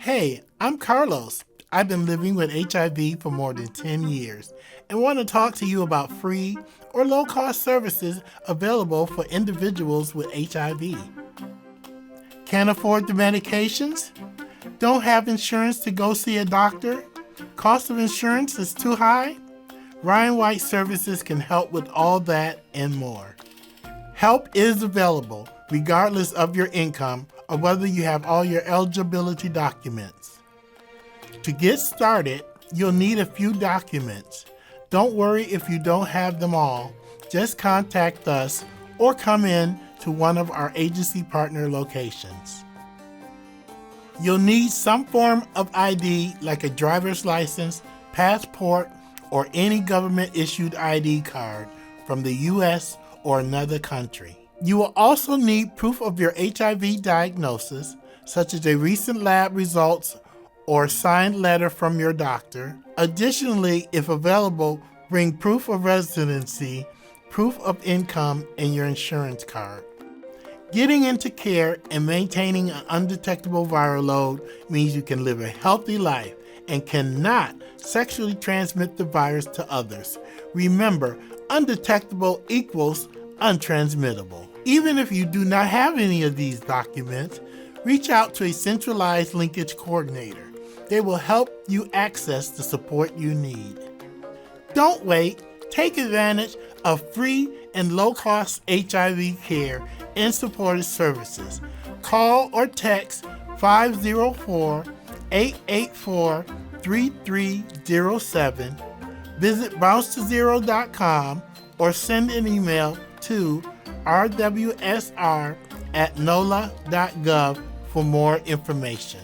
Hey, I'm Carlos. I've been living with HIV for more than 10 years and want to talk to you about free or low-cost services available for individuals with HIV. Can't afford the medications? Don't have insurance to go see a doctor? Cost of insurance is too high? Ryan White Services can help with all that and more. Help is available regardless of your income or whether you have all your eligibility documents. To get started, you'll need a few documents. Don't worry if you don't have them all. Just contact us or come in to one of our agency partner locations. You'll need some form of ID like a driver's license, passport, or any government-issued ID card from the U.S. or another country. You will also need proof of your HIV diagnosis, such as a recent lab results or a signed letter from your doctor. Additionally, if available, bring proof of residency, proof of income, and your insurance card. Getting into care and maintaining an undetectable viral load means you can live a healthy life and cannot sexually transmit the virus to others. Remember, undetectable equals untransmittable. Even if you do not have any of these documents, reach out to a centralized linkage coordinator. They will help you access the support you need. Don't wait. Take advantage of free and low-cost HIV care and supportive services. Call or text 504-884-3307. Visit bouncetozero.com or send an email to rwsr@nola.gov for more information.